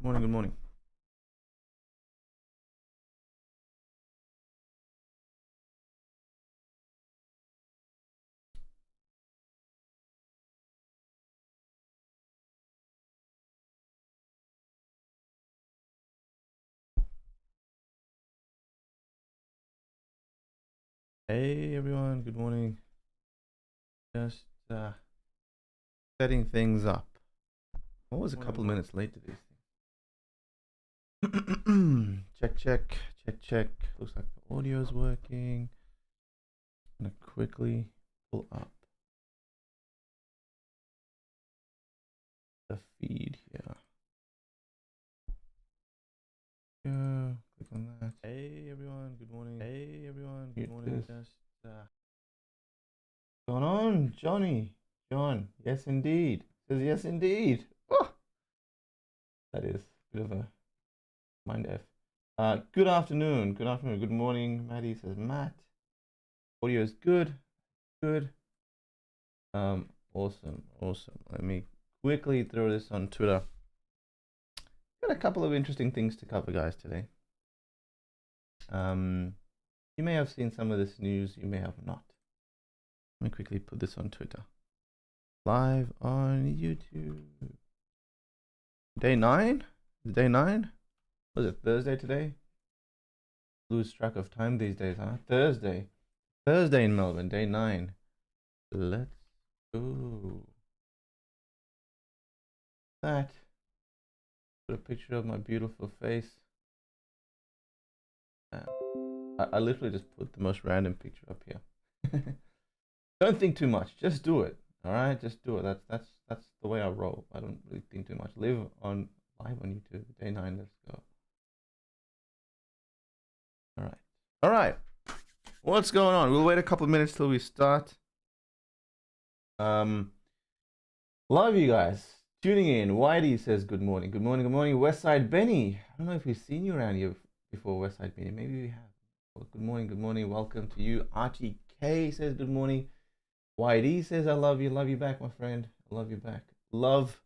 morning, good morning. Hey everyone, good morning. Just setting things up. What was a couple minutes late to these things? check. Looks like the audio is working. I'm gonna quickly pull up the feed here. Yeah, click on that. Hey everyone, good morning. Hey everyone, good morning. Just going on, Johnny? John, yes indeed. Says yes indeed. Oh, that is a bit of a mind F. Good afternoon. Good morning. Maddie says Matt. Audio is good. Awesome. Let me quickly throw this on Twitter. Got a couple of interesting things to cover, guys, today. You may have seen some of this news, you may have not. Let me quickly put this on Twitter. Live on YouTube. Day 9? Day 9? Was it Thursday today? Lose track of time these days, huh? Thursday in Melbourne, day 9. Let's go. That. Put a picture of my beautiful face. I literally just put the most random picture up here. Don't think too much. Just do it. All right, just do it. That's the way I roll. I don't really think too much. Live on live on YouTube. Day 9. Let's go. All right. What's going on? We'll wait a couple of minutes till we start. Love you guys tuning in. Whitey says good morning. Good morning. Westside Benny. I don't know if we've seen you around here before, Westside Benny. Maybe we have. Well, good morning. Welcome to you. Archie K says good morning. Whitey says I love you. Love you back, my friend. I love you back. Love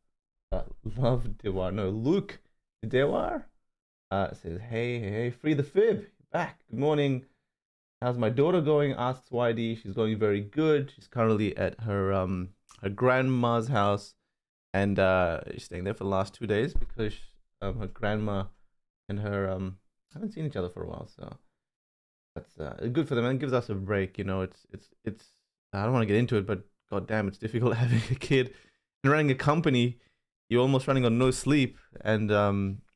Dewar. No, Luke Dewar says hey. Free the fib. Back. Good morning. How's my daughter going? Asks YD. She's going very good. She's currently at her grandma's house, and she's staying there for the last 2 days because her grandma and her haven't seen each other for a while. So that's good for them, and it gives us a break. You know, it's I don't want to get into it, but goddamn, it's difficult having a kid and running a company. You're almost running on no sleep, and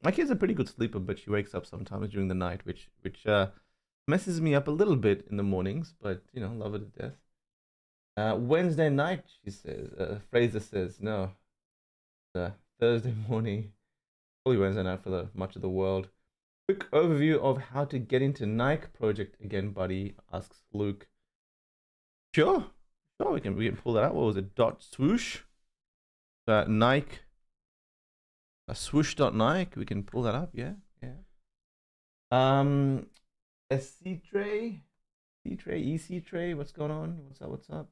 my kid's a pretty good sleeper, but she wakes up sometimes during the night, which messes me up a little bit in the mornings, but you know, love her to death. Wednesday night, she says. Fraser says no. Thursday morning, probably Wednesday night for much of the world. Quick overview of how to get into Nike project again, buddy. Asks Luke. Sure, we can pull that out. What was it? .swoosh. Nike. Swoosh.Nike. We can pull that up. Yeah. A C tray, EC tray. What's going on? What's up?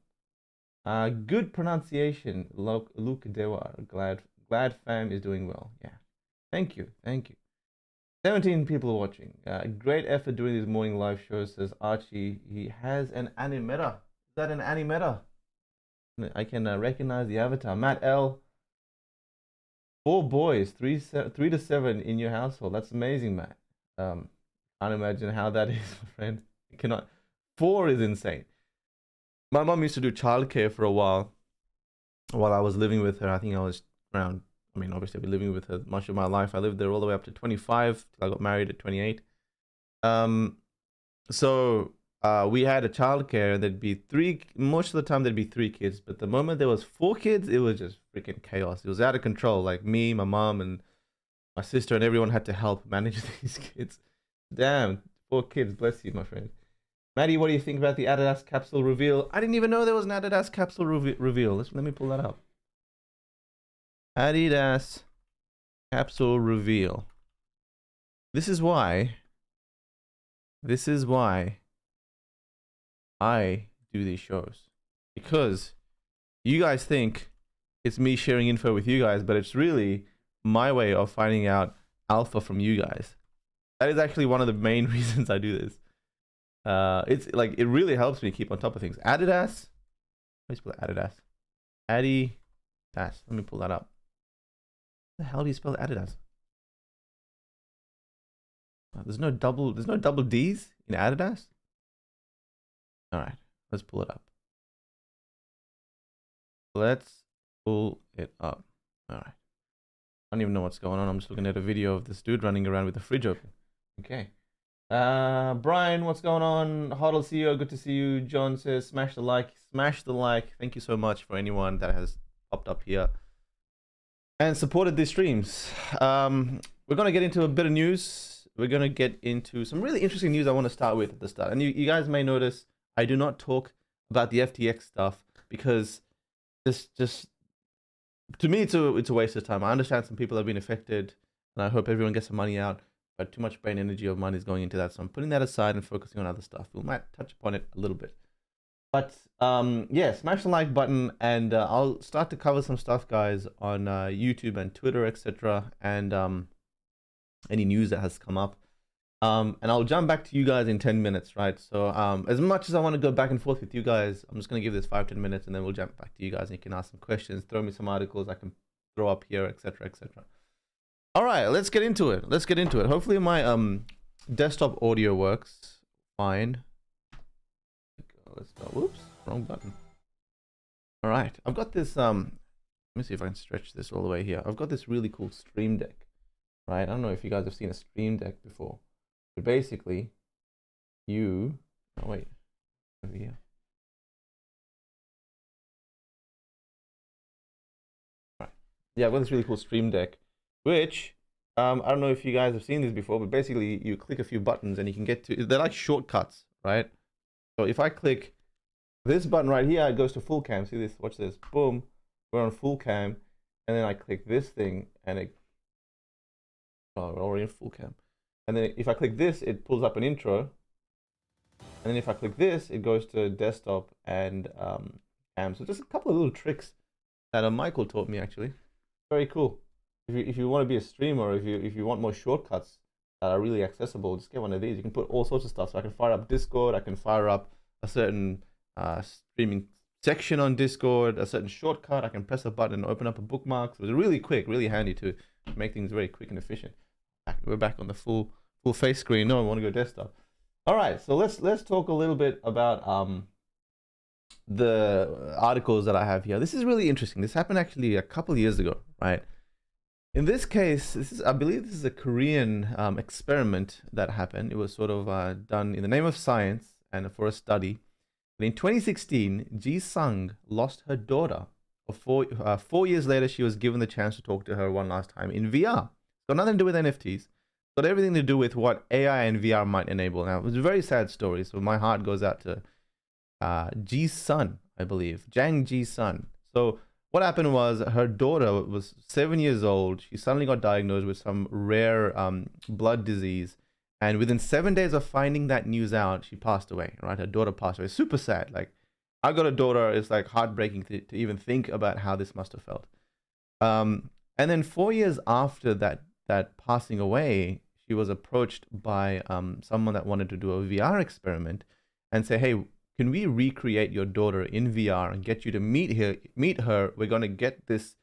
Good pronunciation, Luke Dewar. Glad fam is doing well. Yeah. Thank you. 17 people watching. Great effort doing these morning live shows, says Archie. He has an animeta. Is that an animeta? I can recognize the avatar. Matt L. 4 boys, 3 to 7 in your household. That's amazing, Matt. Can't imagine how that is, my friend. I cannot. 4 is insane. My mom used to do childcare for a while I was living with her. I think I was around, obviously I've been living with her much of my life. I lived there all the way up to 25 till I got married at 28. So we had a childcare, and there'd be 3, most of the time there'd be 3 kids, but the moment there was 4 kids, it was just freaking chaos. It was out of control. Like me, my mom, and my sister, and everyone had to help manage these kids. Damn, 4 kids, bless you, my friend. Maddie, what do you think about the Adidas capsule reveal? I didn't even know there was an Adidas capsule reveal. Let me pull that up. Adidas capsule reveal. This is why I do these shows, because you guys think it's me sharing info with you guys, but it's really my way of finding out alpha from you guys. That is actually one of the main reasons I do this. It's like, it really helps me keep on top of things. Adidas. Let me spell Adidas. Adidas. Let me pull that up. How the hell do you spell Adidas? There's no double D's in Adidas. All right, let's pull it up. Let's pull it up. All right. I don't even know what's going on. I'm just looking at a video of this dude running around with the fridge open. Okay. Brian, what's going on? Hodl CEO, good to see you. John says, smash the like. Smash the like. Thank you so much for anyone that has popped up here and supported these streams. We're going to get into a bit of news. We're going to get into some really interesting news I want to start with at the start. And you guys may notice I do not talk about the FTX stuff because just to me, it's a waste of time. I understand some people have been affected and I hope everyone gets some money out. But too much brain energy of mine is going into that, so I'm putting that aside and focusing on other stuff. We might touch upon it a little bit, but yeah, smash the like button, and I'll start to cover some stuff, guys, on YouTube and Twitter, etc., and any news that has come up. And I'll jump back to you guys in 10 minutes, right? So as much as I want to go back and forth with you guys, I'm just going to give this 5-10 minutes, and then we'll jump back to you guys, and you can ask some questions, throw me some articles I can throw up here, etc., etc. All right, let's get into it. Hopefully my desktop audio works fine. Let's go. Whoops, wrong button. All right, I've got this. Let me see if I can stretch this all the way here. I've got this really cool Stream Deck, right? I don't know if you guys have seen a Stream Deck before, but basically, oh wait, over here. Right. Yeah, I've got this really cool Stream Deck, which I don't know if you guys have seen this before, but basically you click a few buttons and you can get to, they're like shortcuts, right? So if I click this button right here, it goes to full cam. See this? Watch this. Boom. We're on full cam. And then I click this thing and it, oh, we're already in full cam. And then if I click this, it pulls up an intro. And then if I click this, it goes to desktop and cam. So just a couple of little tricks that Michael taught me, actually. Very cool. If you want to be a streamer, if you want more shortcuts that are really accessible, just get one of these. You can put all sorts of stuff. So I can fire up Discord. I can fire up a certain streaming section on Discord, a certain shortcut. I can press a button and open up a bookmark. So it's really quick, really handy to make things very quick and efficient. We're back on the full face screen. No, I want to go desktop. All right, so let's talk a little bit about the articles that I have here. This is really interesting. This happened actually a couple of years ago, right? In this case, I believe this is a Korean experiment that happened. It was sort of done in the name of science and for a study. But in 2016, Ji-sung lost her daughter. 4 years later, she was given the chance to talk to her one last time in VR. Got nothing to do with NFTs. Got everything to do with what AI and VR might enable. Now, it was a very sad story, so my heart goes out to Ji-sun, I believe. Jang Ji-sun. So what happened was her daughter was 7 years old. She suddenly got diagnosed with some rare blood disease. And within 7 days of finding that news out, she passed away, right? Her daughter passed away. Super sad. Like, I got a daughter. It's like heartbreaking to even think about how this must have felt. And then 4 years after that passing away, she was approached by someone that wanted to do a VR experiment and say, hey, can we recreate your daughter in VR and get you to meet her? We're going to get this.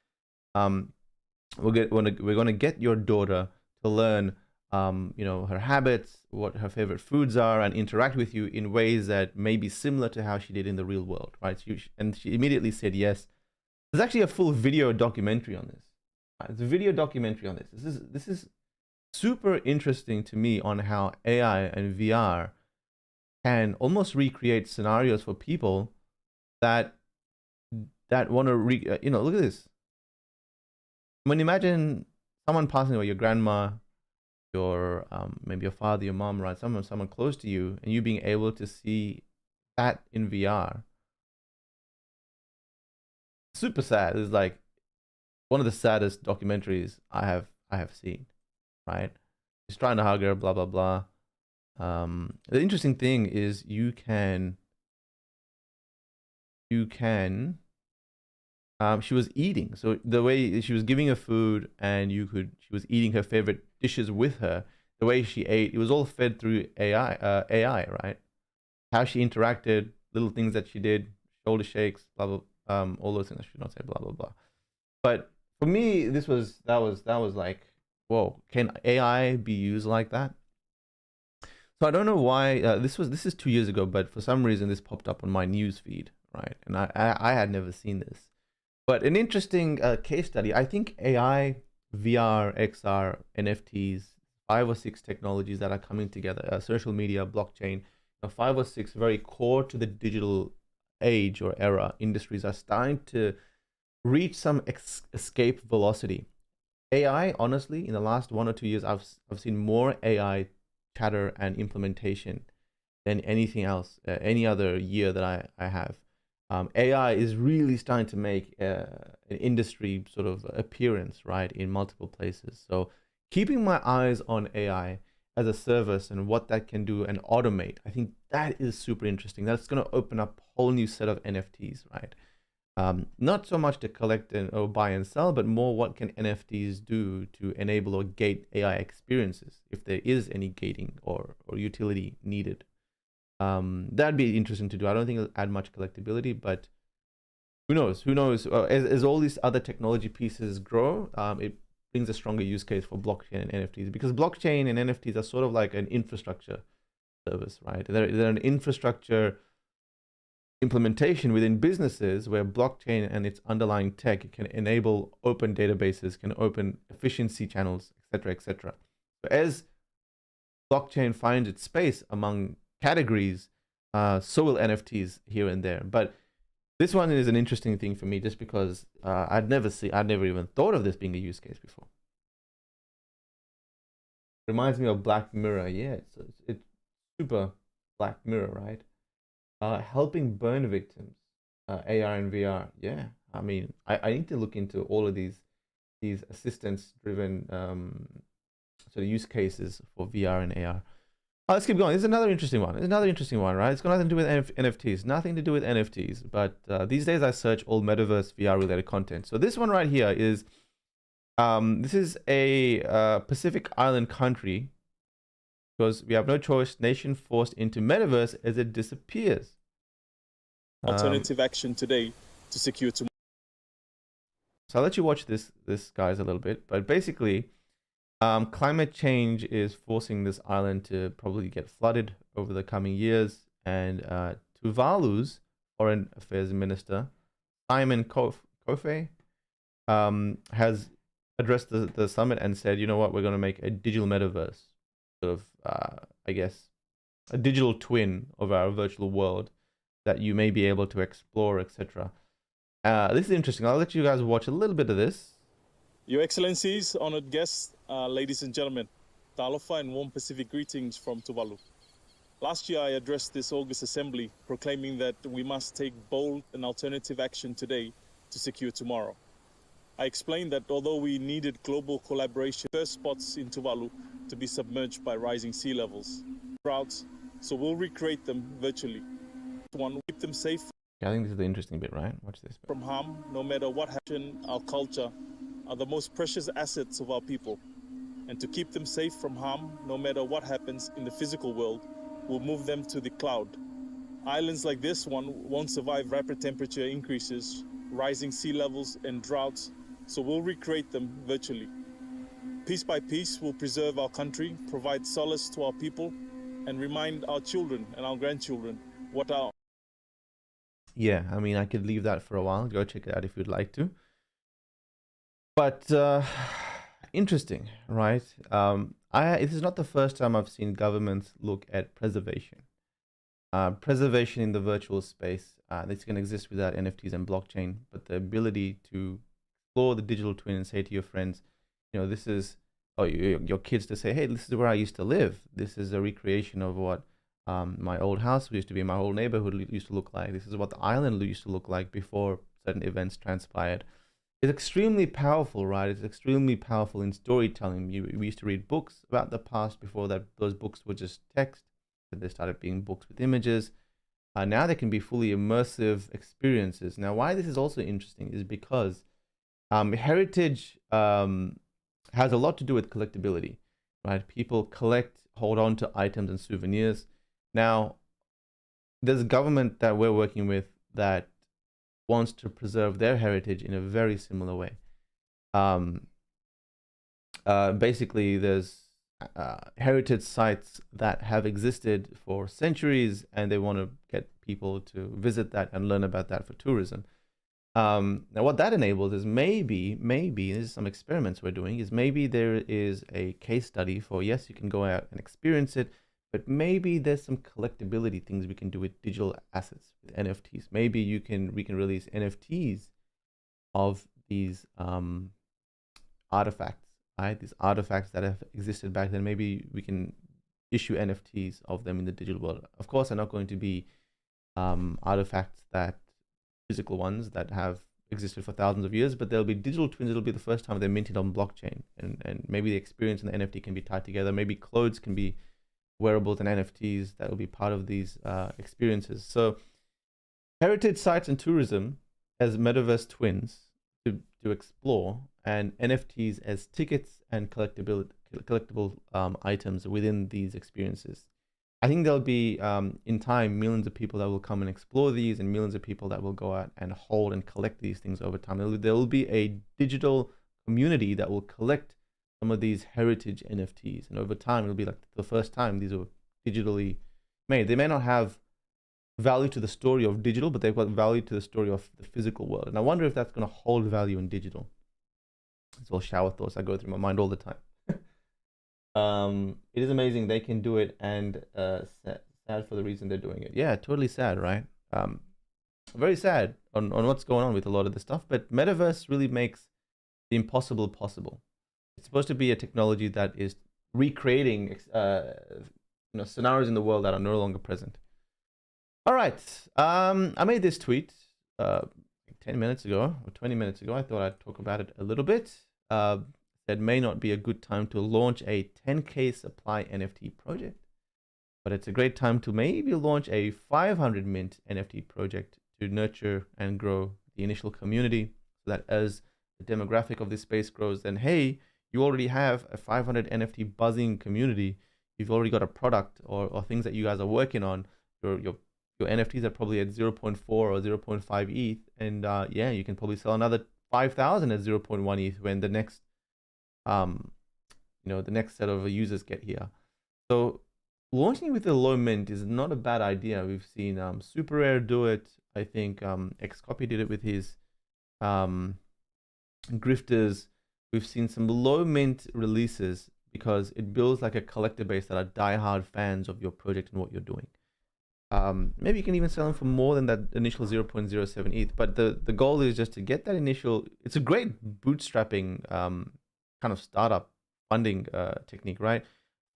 We're going to get your daughter to learn, her habits, what her favorite foods are, and interact with you in ways that may be similar to how she did in the real world, right? And she immediately said yes. There's actually a full video documentary on this. It's a video documentary on this. This is super interesting to me on how AI and VR can almost recreate scenarios for people that want to look at this. When you imagine someone passing away, your grandma, your maybe your father, your mom, right? Someone close to you, and you being able to see that in VR. Super sad. It's like one of the saddest documentaries I have seen, right? He's trying to hug her, blah blah blah. The interesting thing is you can she was eating. So the way she was giving her food, and she was eating her favorite dishes with her. The way she ate, it was all fed through AI, right? How she interacted, little things that she did, shoulder shakes, blah blah, all those things. I should not say blah blah blah. But for me, that was like, whoa, can AI be used like that? So I don't know why this is 2 years ago, but for some reason this popped up on my news feed, right? And I had never seen this. But an interesting case study. I think AI, VR, XR, NFTs, 5 or 6 technologies that are coming together, social media, blockchain, 5 or 6 very core to the digital age or era industries are starting to reach some escape velocity. AI, honestly, in the last 1 or 2 years, I've seen more AI chatter and implementation than anything else, any other year that I have. AI is really starting to make an industry sort of appearance, right, in multiple places. So keeping my eyes on AI as a service and what that can do and automate, I think that is super interesting. That's going to open up a whole new set of NFTs, right? Not so much to collect or buy and sell, but more what can NFTs do to enable or gate AI experiences, if there is any gating or utility needed. That'd be interesting to do. I don't think it'll add much collectability, but who knows? Who knows? As all these other technology pieces grow, it brings a stronger use case for blockchain and NFTs, because blockchain and NFTs are sort of like an infrastructure service, right? They're an infrastructure implementation within businesses where blockchain and its underlying tech can enable open databases, can open efficiency channels, etc., etc. So as blockchain finds its space among categories, so will NFTs here and there. But this one is an interesting thing for me, just because I'd never even thought of this being a use case before. Reminds me of Black Mirror. Yeah, it's super Black Mirror, right? Helping burn victims, AR and VR. Yeah, I mean, I need to look into all of these assistance-driven sort of use cases for VR and AR. Let's keep going. This is another interesting one. Right? It's got nothing to do with NFTs. Nothing to do with NFTs. But these days I search all Metaverse VR related content. So this one right here is, this is a Pacific Island country, because we have no choice. Nation forced into Metaverse as it disappears. Alternative action today to secure tomorrow. So I'll let you watch this guys a little bit. But basically, climate change is forcing this island to probably get flooded over the coming years, and Tuvalu's foreign affairs minister Simon Kofe has addressed the summit and said, you know what, we're going to make a digital metaverse, sort of I guess a digital twin of our virtual world that you may be able to explore, etc. This is interesting. I'll let you guys watch a little bit of this. Your Excellencies, honored guests, ladies and gentlemen, Talofa and warm Pacific greetings from Tuvalu. Last year I addressed this August Assembly proclaiming that we must take bold and alternative action today to secure tomorrow. I explained that although we needed global collaboration, first spots in Tuvalu to be submerged by rising sea levels, droughts, so we'll recreate them virtually. One, keep them safe. I think this is the interesting bit, right? Watch this. From harm, no matter what happens, our culture are the most precious assets of our people. And to keep them safe from harm, no matter what happens in the physical world, we'll move them to the cloud. Islands like this one won't survive rapid temperature increases, rising sea levels, and droughts, so we'll recreate them virtually. Piece by piece, we'll preserve our country, provide solace to our people, and remind our children and our grandchildren what our... Yeah, I mean, I could leave that for a while. Go check it out if you'd like to. But interesting, right? This is not the first time I've seen governments look at preservation. Preservation in the virtual space. This can exist without NFTs and blockchain, but the ability to explore the digital twin and say to your friends, you know, this is, your kids to say, hey, this is where I used to live. This is a recreation of what my old house used to be, my whole neighborhood used to look like. This is what the island used to look like before certain events transpired. It's extremely powerful, right? It's extremely powerful in storytelling. We used to read books about the past. Before that, those books were just text. Then they started being books with images. now they can be fully immersive experiences. Now, why this is also interesting is because heritage has a lot to do with collectability, right? People collect, hold on to items and souvenirs. Now, there's a government that we're working with that wants to preserve their heritage in a very similar way. Basically, there's heritage sites that have existed for centuries, and they want to get people to visit that and learn about that for tourism. Now, what that enables is maybe this is some experiments we're doing, is maybe there is a case study for, yes, you can go out and experience it, but maybe there's some collectability things we can do with digital assets, with NFTs. Maybe we can release NFTs of these artifacts, right? These artifacts that have existed back then. Maybe we can issue NFTs of them in the digital world. Of course, they're not going to be artifacts that physical ones that have existed for thousands of years, but there'll be digital twins. It'll be the first time they're minted on blockchain, and maybe the experience and the NFT can be tied together. Maybe clothes can be wearables and NFTs that will be part of these experiences. So heritage sites and tourism as metaverse twins to explore, and NFTs as tickets and collectible items within these experiences. I think there'll be, in time, millions of people that will come and explore these, and millions of people that will go out and hold and collect these things over time. There will be a digital community that will collect some of these heritage NFTs. And over time, it'll be like the first time these are digitally made. They may not have value to the story of digital, but they've got value to the story of the physical world. And I wonder if that's going to hold value in digital. It's all shower thoughts that go through my mind all the time. It is amazing they can do it, and sad for the reason they're doing it. Yeah, totally sad, right? Very sad on what's going on with a lot of this stuff. But Metaverse really makes the impossible possible. It's supposed to be a technology that is recreating scenarios in the world that are no longer present. All right, I made this tweet 10 minutes ago or 20 minutes ago. I thought I'd talk about it a little bit. It may not be a good time to launch a 10K supply NFT project, but it's a great time to maybe launch a 500 mint NFT project to nurture and grow the initial community, so that as the demographic of this space grows, then hey, you already have a 500 NFT buzzing community. You've already got a product or things that you guys are working on. Your NFTs are probably at 0.4 or 0.5 ETH, and yeah, you can probably sell another 5,000 at 0.1 ETH when the next the next set of users get here. So launching with a low mint is not a bad idea. We've seen Super Rare do it. I think Xcopy did it with his grifters. We've seen some low mint releases because it builds like a collector base that are diehard fans of your project and what you're doing. Maybe you can even sell them for more than that initial 0.07 ETH, but the goal is just to get that initial. It's a great bootstrapping kind of startup funding technique, right?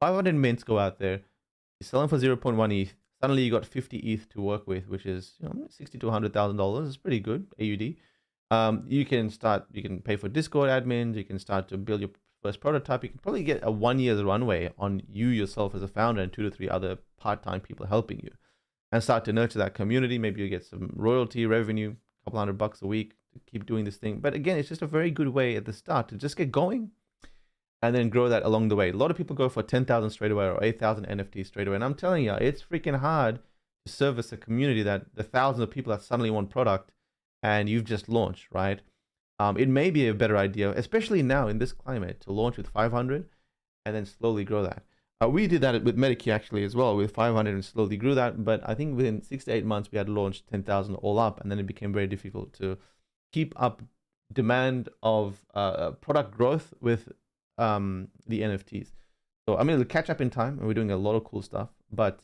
500 mints go out there, you sell them for 0.1 ETH. Suddenly you got 50 ETH to work with, which is $60,000 to $100,000. It's pretty good AUD. You can pay for Discord admins. You can start to build your first prototype. You can probably get a 1 year's runway on you yourself as a founder and 2 to 3 other part-time people helping you, and start to nurture that community. Maybe you get some royalty revenue, a couple $100 a week to keep doing this thing. But again, it's just a very good way at the start to just get going and then grow that along the way. A lot of people go for 10,000 straight away or 8,000 NFTs straight away. And I'm telling you, it's freaking hard to service a community that the thousands of people that suddenly want product and you've just launched, right? It may be a better idea, especially now in this climate, to launch with 500 and then slowly grow that. We did that with Medikey actually as well, with 500 and slowly grew that. But I think within 6 to 8 months, we had launched 10,000 all up. And then it became very difficult to keep up demand of product growth with the NFTs. So I mean, it'll catch up in time, and we're doing a lot of cool stuff. But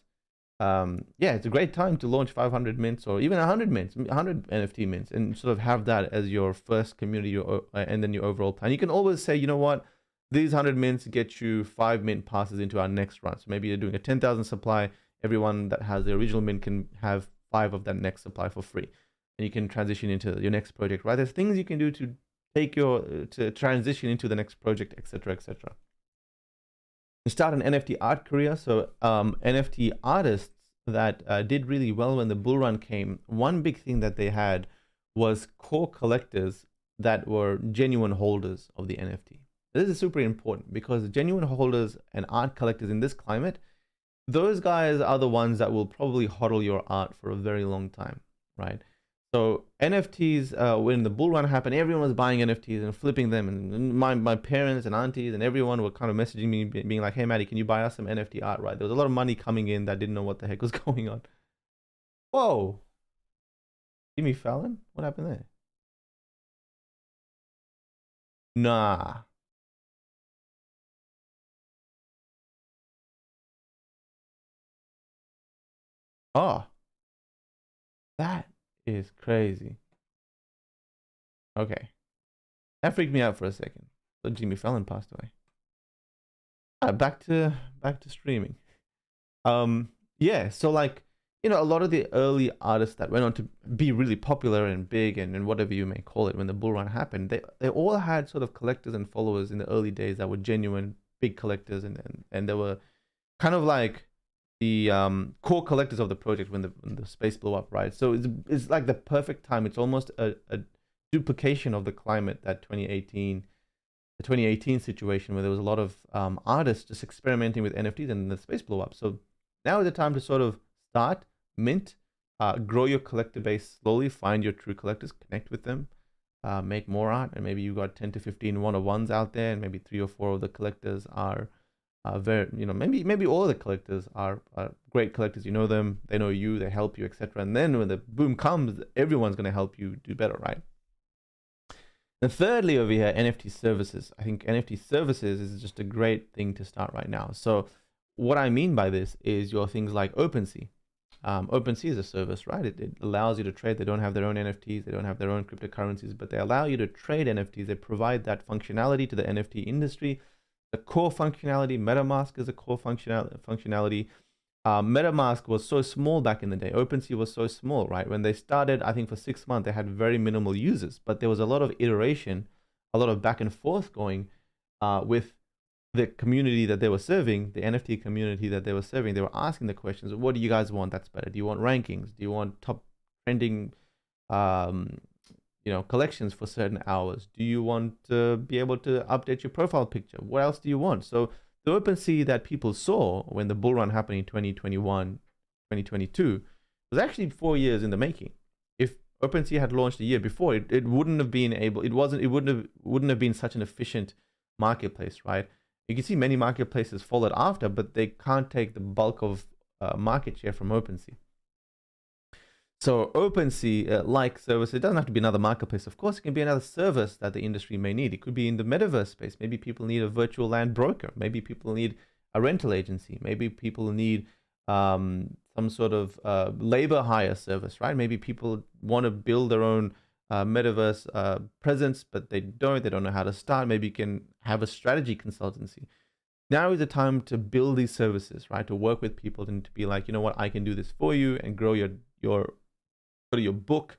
yeah, it's a great time to launch 500 mints or even 100 mints, 100 NFT mints, and sort of have that as your first community and then your overall plan. You can always say, you know what, these 100 mints get you 5 mint passes into our next run. So maybe you're doing a 10,000 supply. Everyone that has the original mint can have 5 of that next supply for free, and you can transition into your next project. Right? There's things you can do to to transition into the next project, etc., etc. You start an NFT art career. So NFT artists that did really well when the bull run came, one big thing that they had was core collectors that were genuine holders of the NFT. This is super important because genuine holders and art collectors in this climate, those guys are the ones that will probably hodl your art for a very long time, right? So NFTs, when the bull run happened, everyone was buying NFTs and flipping them, and my parents and aunties and everyone were kind of messaging me, being like, "Hey, Matty, can you buy us some NFT art?" Right? There was a lot of money coming in that didn't know what the heck was going on. Whoa, Jimmy Fallon, what happened there? Nah. Oh, that is crazy. Okay, that freaked me out for a second. So Jimmy Fallon passed away. Back to streaming. Yeah, so like, you know, a lot of the early artists that went on to be really popular and big and whatever you may call it when the bull run happened, they all had sort of collectors and followers in the early days that were genuine big collectors, and they were kind of like the core collectors of the project when the space blew up, right? So it's like the perfect time. It's almost a duplication of the climate that 2018 the 2018 situation where there was a lot of artists just experimenting with NFTs and the space blew up. So now is the time to sort of start, mint, grow your collector base slowly, find your true collectors, connect with them, make more art, and maybe you got 10 to 15 one-of-ones out there, and maybe 3 or 4 of the collectors are very, you know, maybe all of the collectors are great collectors. You know them, they know you, they help you, etc. And then when the boom comes, everyone's going to help you do better, right? And thirdly, over here, NFT services. I think NFT services is just a great thing to start right now. So what I mean by this is your things like OpenSea. OpenSea is a service, right? It allows you to trade. They don't have their own NFTs. They don't have their own cryptocurrencies, but they allow you to trade NFTs. They provide that functionality to the NFT industry. The core functionality, MetaMask is a core functionality. MetaMask was so small back in the day. OpenSea was so small, right? When they started, I think for 6 months, they had very minimal users, but there was a lot of iteration, a lot of back and forth going with the community that they were serving, the NFT community that they were serving. They were asking the questions, what do you guys want that's better? Do you want rankings? Do you want top trending collections for certain hours? Do you want to be able to update your profile picture? What else do you want? So the OpenSea that people saw when the bull run happened in 2021, 2022 was actually 4 years in the making. If OpenSea had launched a year before, it wouldn't have been able, it wouldn't have been such an efficient marketplace, right? You can see many marketplaces followed after, but they can't take the bulk of market share from OpenSea. So OpenSea, like service, it doesn't have to be another marketplace. Of course, it can be another service that the industry may need. It could be in the metaverse space. Maybe people need a virtual land broker. Maybe people need a rental agency. Maybe people need some sort of labor hire service, right? Maybe people want to build their own metaverse presence, but they don't know how to start. Maybe you can have a strategy consultancy. Now is the time to build these services, right? To work with people and to be like, you know what, I can do this for you and grow your book,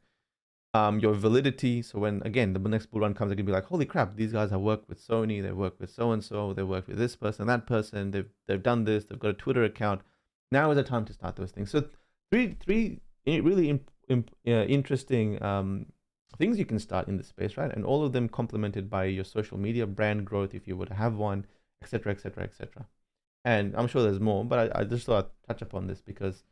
your validity. So when, again, the next bull run comes, they can be like, holy crap, these guys have worked with Sony, they work with so-and-so, they work with this person, that person, they've done this, they've got a Twitter account. Now is the time to start those things. So three really interesting things you can start in this space, right? And all of them complemented by your social media brand growth, if you would have one, etc., etc., etc. And I'm sure there's more, but I just thought I'd touch upon this because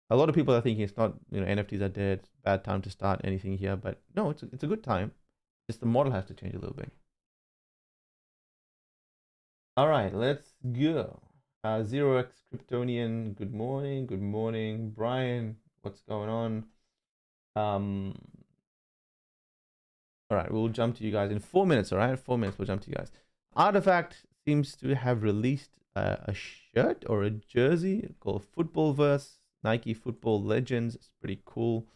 a lot of people are thinking it's not, NFTs are dead, it's a bad time to start anything here, but no, it's a good time. Just the model has to change a little bit. All right, let's go. 0x Kryptonian, good morning. Brian, what's going on? All right, we'll jump to you guys in 4 minutes, all right? 4 minutes, we'll jump to you guys. Artifact seems to have released a shirt or a jersey called Footballverse. Nike Football Legends. It's pretty cool.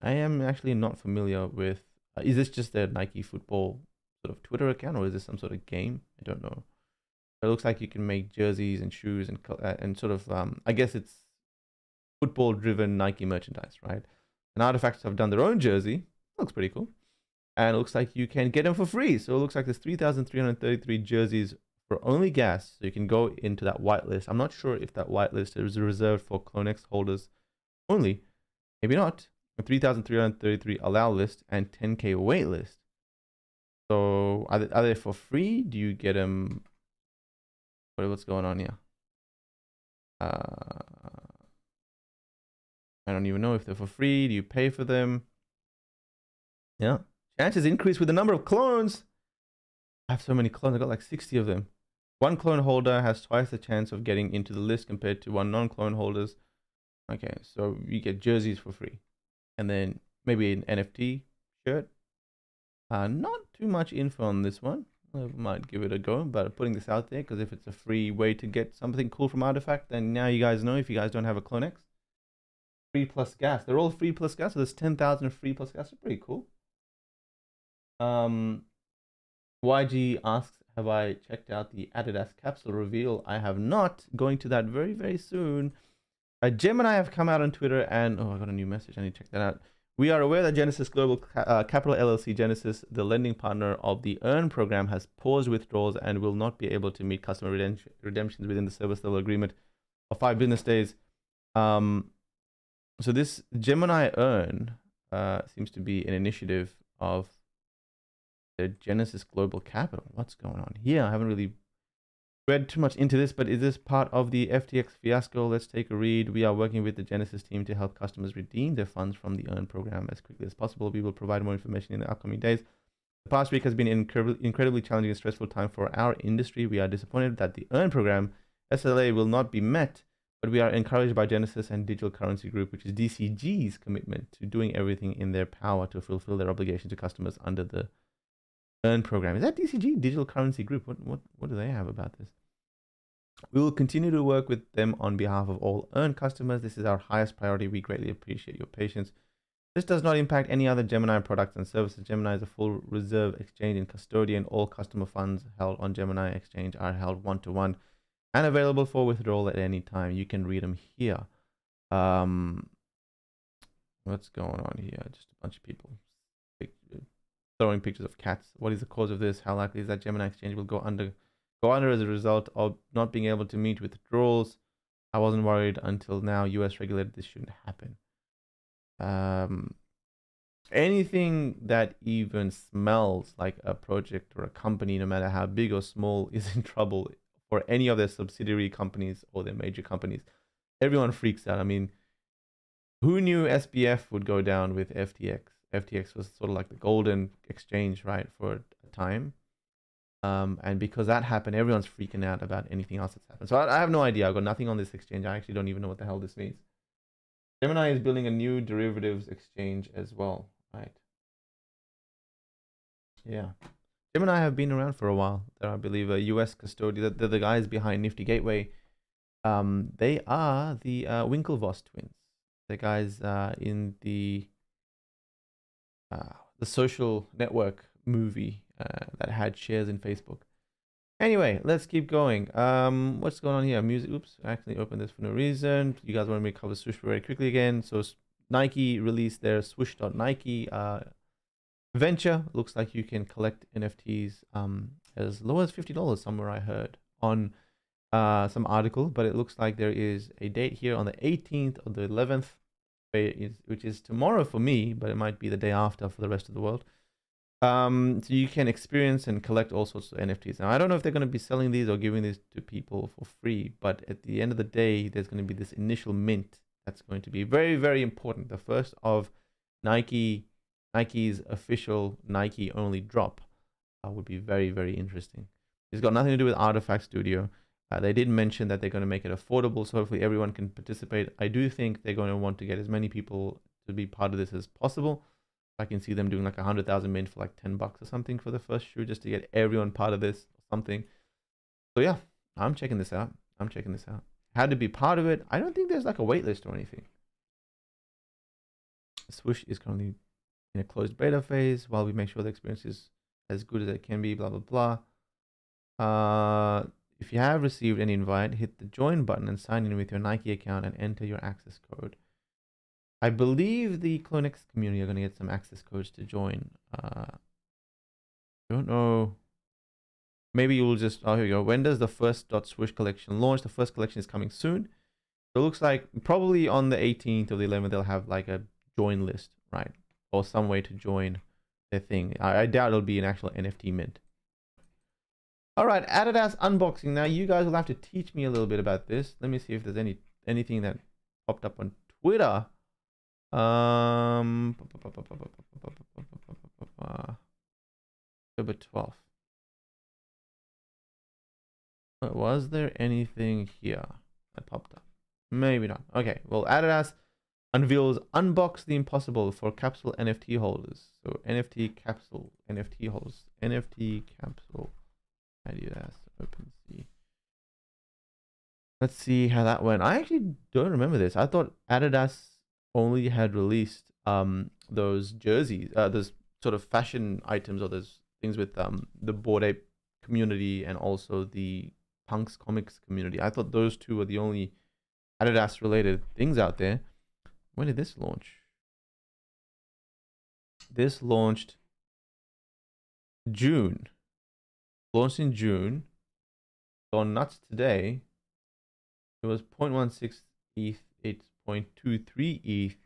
I am actually not familiar with, is this just their Nike Football sort of Twitter account, or is this some sort of game? I don't know. It looks like you can make jerseys and shoes and sort of, I guess it's football driven Nike merchandise, right? And Artifacts have done their own jersey. Looks pretty cool. And it looks like you can get them for free. So it looks like there's 3,333 jerseys for only gas, so you can go into that whitelist. I'm not sure if that whitelist is reserved for CloneX holders. only. Maybe not. A 3,333 allow list and 10K wait list. So are they for free? Do you get them? What's going on here? I don't even know if they're for free. Do you pay for them? Yeah. Chances increase with the number of clones. I have so many clones. I got like 60 of them. One clone holder has twice the chance of getting into the list compared to one non-clone holders. Okay, so you get jerseys for free. And then maybe an NFT shirt. Not too much info on this one. I might give it a go, but putting this out there because if it's a free way to get something cool from Artifact, then now you guys know if you guys don't have a CloneX. Free plus gas. They're all free plus gas, so there's 10,000 free plus gas. That's pretty cool. YG asks, have I checked out the Adidas capsule reveal? I have not. Going to that very, very soon. Gemini have come out on Twitter and, oh, I got a new message. I need to check that out. We are aware that Genesis Global Capital LLC Genesis, the lending partner of the EARN program, has paused withdrawals and will not be able to meet customer redemptions within the service level agreement of 5 business days. So this Gemini EARN seems to be an initiative of the Genesis Global Capital. What's going on here? I haven't really read too much into this, but is this part of the FTX fiasco? Let's take a read. We are working with the Genesis team to help customers redeem their funds from the EARN program as quickly as possible. We will provide more information in the upcoming days. The past week has been an incredibly challenging and stressful time for our industry. We are disappointed that the EARN program SLA will not be met, but we are encouraged by Genesis and Digital Currency Group, which is DCG's commitment to doing everything in their power to fulfill their obligation to customers under the EARN program. Is that DCG, Digital Currency Group? What do they have about this? We will continue to work with them on behalf of all EARN customers. This is our highest priority. We greatly appreciate your patience. This does not impact any other Gemini products and services. Gemini is a full reserve exchange and custodian. All customer funds held on Gemini exchange are held one-to-one and available for withdrawal at any time. You can read them here. What's going on here? Just a bunch of people throwing pictures of cats. What is the cause of this? How likely is that Gemini exchange will go under as a result of not being able to meet withdrawals? I wasn't worried until now. US regulated this shouldn't happen. Anything that even smells like a project or a company, no matter how big or small, is in trouble for any of their subsidiary companies or their major companies. Everyone freaks out. I mean, who knew SBF would go down with FTX? FTX was sort of like the golden exchange, right, for a time. And because that happened, everyone's freaking out about anything else that's happened. So I have no idea. I've got nothing on this exchange. I actually don't even know what the hell this means. Gemini is building a new derivatives exchange as well, right? Yeah. Gemini have been around for a while. They're, I believe, a US custodian. They're the guys behind Nifty Gateway. They are the Winklevoss twins. The guys in the social network movie that had shares in Facebook. Anyway, let's keep going. What's going on here? Music. Oops, I actually opened this for no reason. You guys want me to cover Swoosh very quickly again? So Nike released their Swoosh.Nike venture. Looks like you can collect NFTs as low as $50 somewhere I heard on some article, but it looks like there is a date here on the 18th of the 11th, which is tomorrow for me, but it might be the day after for the rest of the world. So you can experience and collect all sorts of NFTs. Now, I don't know if they're going to be selling these or giving these to people for free, but at the end of the day, there's going to be this initial mint that's going to be very, very important. The first of Nike's official Nike-only drop would be very, very interesting. It's got nothing to do with Artifact Studio. They did mention that they're going to make it affordable, so hopefully everyone can participate. I do think they're going to want to get as many people to be part of this as possible. I can see them doing like 100,000 mint for like $10 or something for the first shoe, just to get everyone part of this or something. So yeah, I'm checking this out. Had to be part of it. I don't think there's like a wait list or anything. Swoosh is currently in a closed beta phase while we make sure the experience is as good as it can be, blah, blah, blah. If you have received an invite, hit the join button and sign in with your Nike account and enter your access code. I believe the CloneX community are going to get some access codes to join. Don't know. Maybe you'll just, oh, here we go. When does the first .swoosh collection launch? The first collection is coming soon. So it looks like probably on the 18th or the 11th, they'll have like a join list, right? Or some way to join their thing. I doubt it'll be an actual NFT mint. All right, Adidas unboxing. Now you guys will have to teach me a little bit about this. Let me see if there's anything that popped up on Twitter. October 12th. Was there anything here that popped up? Maybe not. Okay, well, Adidas unveils Unbox the Impossible for capsule NFT holders. So NFT capsule, NFT holders, NFT capsule, Adidas, OpenSea. Let's see how that went. I actually don't remember this. I thought Adidas only had released those jerseys, those sort of fashion items, or those things with the Bored Ape community and also the Punks comics community. I thought those two were the only Adidas related things out there. When did this launch? This launched June. Launched in June. Gone nuts today. It was 0.16 ETH. It's 0.23 ETH.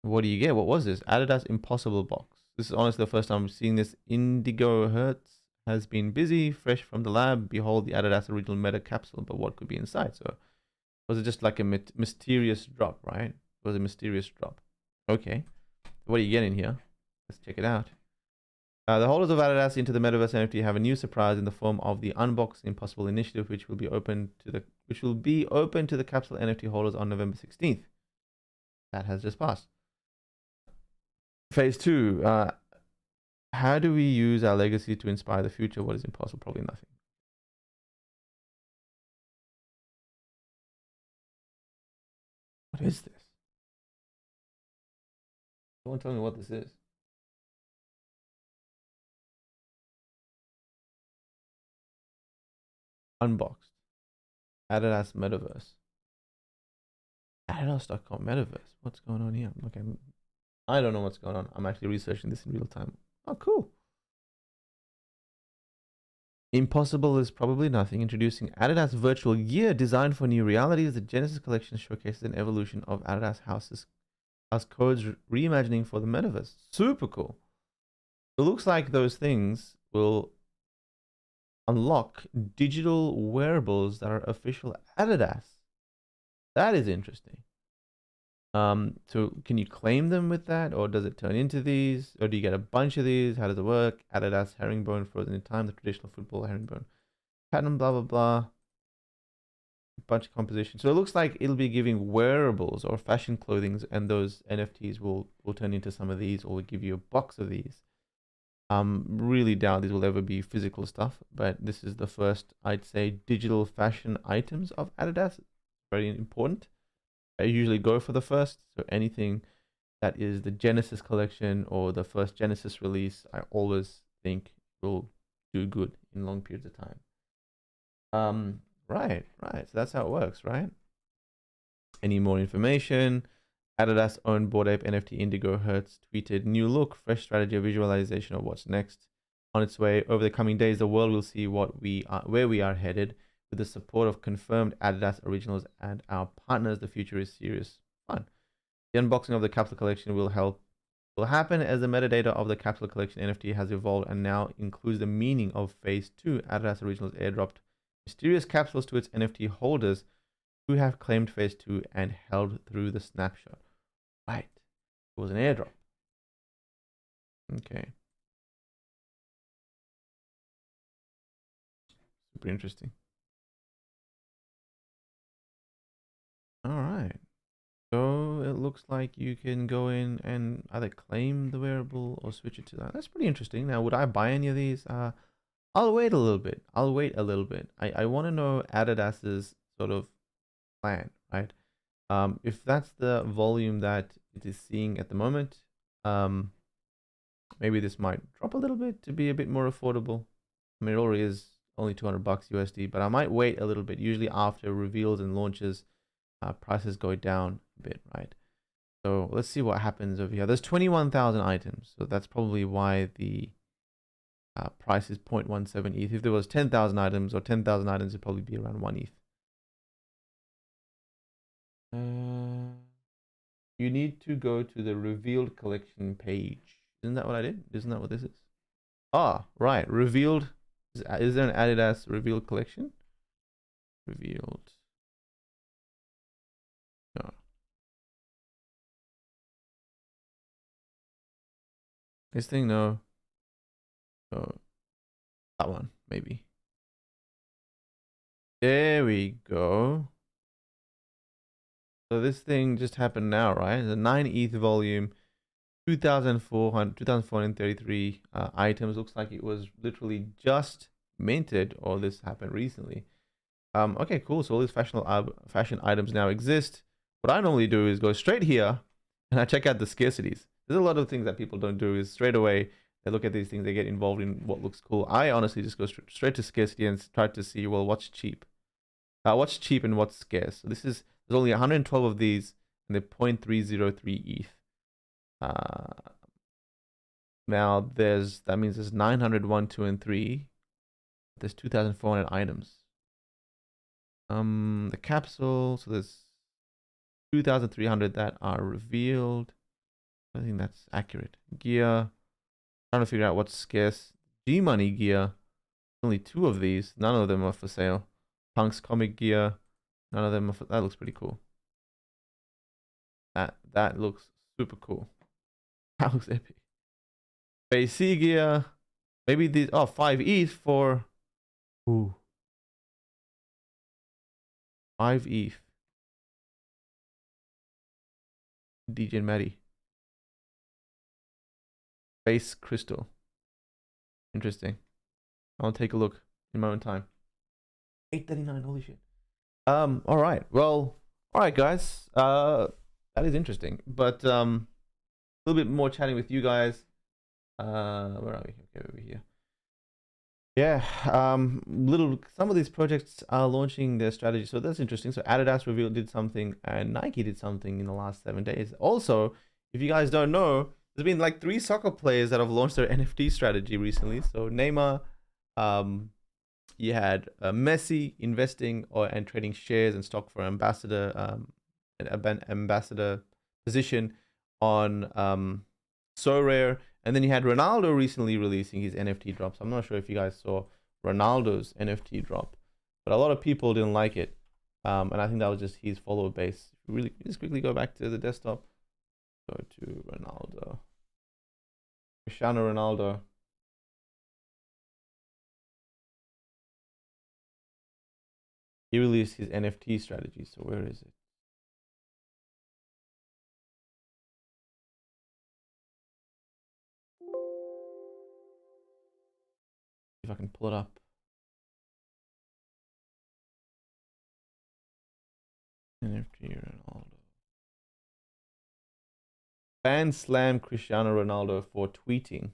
What do you get? What was this? Adidas Impossible Box. This is honestly the first time I'm seeing this. Indigo Hertz has been busy, fresh from the lab. Behold the Adidas original meta capsule, but what could be inside? So was it just like a mysterious drop, right? It was a mysterious drop. Okay. What do you get in here? Let's check it out. The holders of Adidas into the Metaverse NFT have a new surprise in the form of the Unbox Impossible initiative, which will be open to the capsule NFT holders on November 16th. That has just passed. Phase 2. How do we use our legacy to inspire the future? What is impossible? Probably nothing. What is this? Someone tell me what this is. Unboxed. Adidas Metaverse. Adidas.com Metaverse. What's going on here? Okay. I don't know what's going on. I'm actually researching this in real time. Oh, cool. Impossible is probably nothing. Introducing Adidas virtual gear designed for new realities. The Genesis collection showcases an evolution of Adidas house codes reimagining for the metaverse. Super cool. It looks like those things will unlock digital wearables that are official Adidas. That is interesting. So can you claim them with that, or does it turn into these, or do you get a bunch of these? How does it work? Adidas herringbone frozen in time, the traditional football herringbone pattern, blah blah blah. A bunch of composition. So it looks like it'll be giving wearables or fashion clothing, and those NFTs will turn into some of these, or will give you a box of these. Really doubt these will ever be physical stuff, but this is the first, I'd say, digital fashion items of Adidas. Very important. I usually go for the first, so anything that is the Genesis collection or the first Genesis release, I always think will do good in long periods of time. Right. So that's how it works, right? Any more information? Adidas owned Bored Ape NFT Indigo Hertz tweeted, new look, fresh strategy of visualization of what's next. On its way, over the coming days, the world will see where we are headed. With the support of confirmed Adidas originals and our partners, the future is serious fun. The unboxing of the capsule collection will happen as the metadata of the capsule collection NFT has evolved and now includes the meaning of phase 2. Adidas originals airdropped mysterious capsules to its NFT holders who have claimed phase 2 and held through the snapshot. Right. It was an airdrop. Okay. Super interesting. All right. So it looks like you can go in and either claim the wearable or switch it to that. That's pretty interesting. Now, would I buy any of these? I'll wait a little bit. I want to know Adidas's sort of plan, right? If that's the volume that it is seeing at the moment, maybe this might drop a little bit to be a bit more affordable. I mean, it already is only $200 USD, but I might wait a little bit. Usually after reveals and launches, prices go down a bit, right? So let's see what happens over here. There's 21,000 items, so that's probably why the price is 0.17 ETH. If there was 10,000 items or 10,000 items, it'd probably be around 1 ETH. You need to go to the revealed collection page. Isn't that what I did? Isn't that what this is? Ah, right. Revealed. Is there an Adidas revealed collection? Revealed. No. This thing, no. Oh, that one, maybe. There we go. So this thing just happened now, right? The 9 ETH volume, 2,433 items. Looks like it was literally just minted, or this happened recently. Okay, cool. So all these fashion items now exist. What I normally do is go straight here and I check out the scarcities. There's a lot of things that people don't do is straight away they look at these things, they get involved in what looks cool. I honestly just go straight to scarcity and try to see, well, what's cheap? What's cheap and what's scarce? So there's only 112 of these and they're 0.303 ETH. Now that means there's 901, 2, and 3. There's 2,400 items. The capsule, so there's 2,300 that are revealed. I think that's accurate. Gear, trying to figure out what's scarce. G-Money gear, only 2 of these. None of them are for sale. Punk's comic gear, none of them are for, that looks pretty cool. That looks super cool. That looks epic. Phase C gear, maybe these, 5 ETH for, ooh. 5 ETH. DJ and Matty. Base crystal. Interesting. I'll take a look in my own time. 839, holy shit. Alright. Well, alright guys. That is interesting. But a little bit more chatting with you guys. Where are we? Okay, over here. Yeah, some of these projects are launching their strategy, so that's interesting. So Adidas did something and Nike did something in the last 7 days. Also, if you guys don't know, there's been like 3 soccer players that have launched their NFT strategy recently. So Neymar, you had Messi investing and trading shares and stock for ambassador position on So Rare. And then you had Ronaldo recently releasing his NFT drops. I'm not sure if you guys saw Ronaldo's NFT drop, but a lot of people didn't like it. And I think that was just his follower base. Really, just quickly go back to the desktop. Go to Ronaldo. Cristiano Ronaldo. He released his NFT strategy. So where is it? If I can pull it up. NFT Ronaldo. Fan slam Cristiano Ronaldo for tweeting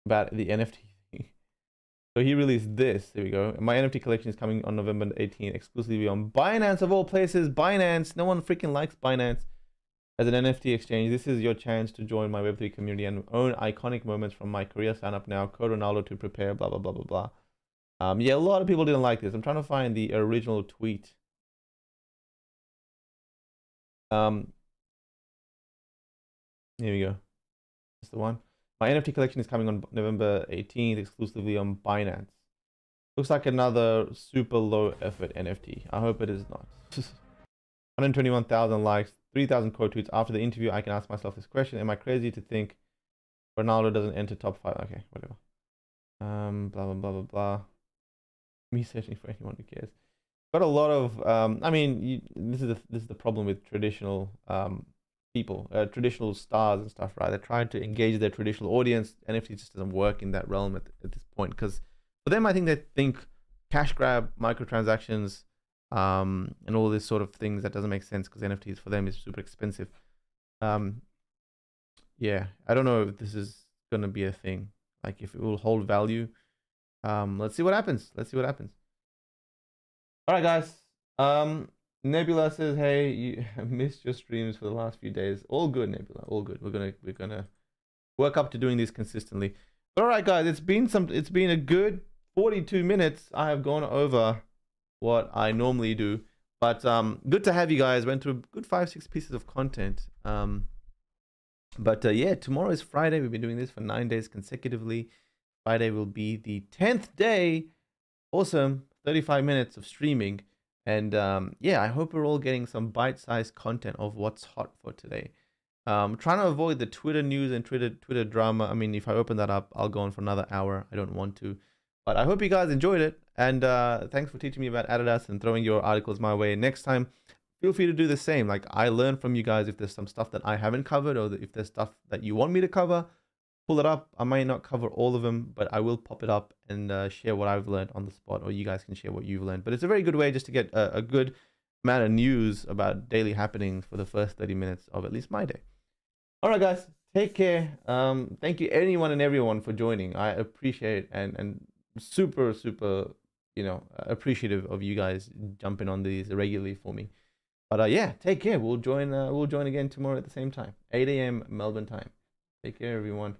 about the NFT thing. So he released this. There we go. My NFT collection is coming on November 18th, exclusively on Binance of all places. Binance. No one freaking likes Binance as an NFT exchange. This is your chance to join my Web3 community and own iconic moments from my career. Sign up now. Code Ronaldo to prepare. Blah blah blah blah blah. Yeah, a lot of people didn't like this. I'm trying to find the original tweet. Here we go. That's the one. My NFT collection is coming on November 18th, exclusively on Binance. Looks like another super low effort NFT. I hope it is not. 121,000 likes, 3,000 quote tweets. After the interview, I can ask myself this question: am I crazy to think Ronaldo doesn't enter top 5? Okay, whatever. Blah blah blah blah blah. Me searching for anyone who cares. Got a lot of. I mean, this is the problem with traditional people, traditional stars and stuff, right? They're trying to engage their traditional audience. NFT just doesn't work in that realm at this point, because for them, I think they think cash grab, microtransactions, and all this sort of things that doesn't make sense, because NFTs for them is super expensive. Yeah, I don't know if this is gonna be a thing, like if it will hold value. Let's see what happens. Let's see what happens. All right, guys. Nebula says, "Hey, you missed your streams for the last few days." All good, Nebula. All good. We're gonna work up to doing this consistently. But all right, guys. It's been a good 42 minutes. I have gone over what I normally do. But good to have you guys. Went through a good 5-6 pieces of content. But yeah, tomorrow is Friday. We've been doing this for 9 days consecutively. Friday will be the 10th day. Awesome. 35 minutes of streaming. And yeah, I hope we're all getting some bite-sized content of what's hot for today. Trying to avoid the Twitter news and Twitter drama. I mean, if I open that up, I'll go on for another hour. I don't want to. But I hope you guys enjoyed it. And thanks for teaching me about Adidas and throwing your articles my way. Next time, feel free to do the same. Like, I learn from you guys if there's some stuff that I haven't covered, or if there's stuff that you want me to cover, pull it up. I might not cover all of them, but I will pop it up and share what I've learned on the spot, or you guys can share what you've learned. But it's a very good way just to get a good amount of news about daily happenings for the first 30 minutes of at least my day. All right, guys, take care. Thank you anyone and everyone for joining. I appreciate it, and super, you know, appreciative of you guys jumping on these regularly for me. But yeah, take care. We'll join again tomorrow at the same time, 8 a.m. Melbourne time. Take care, everyone.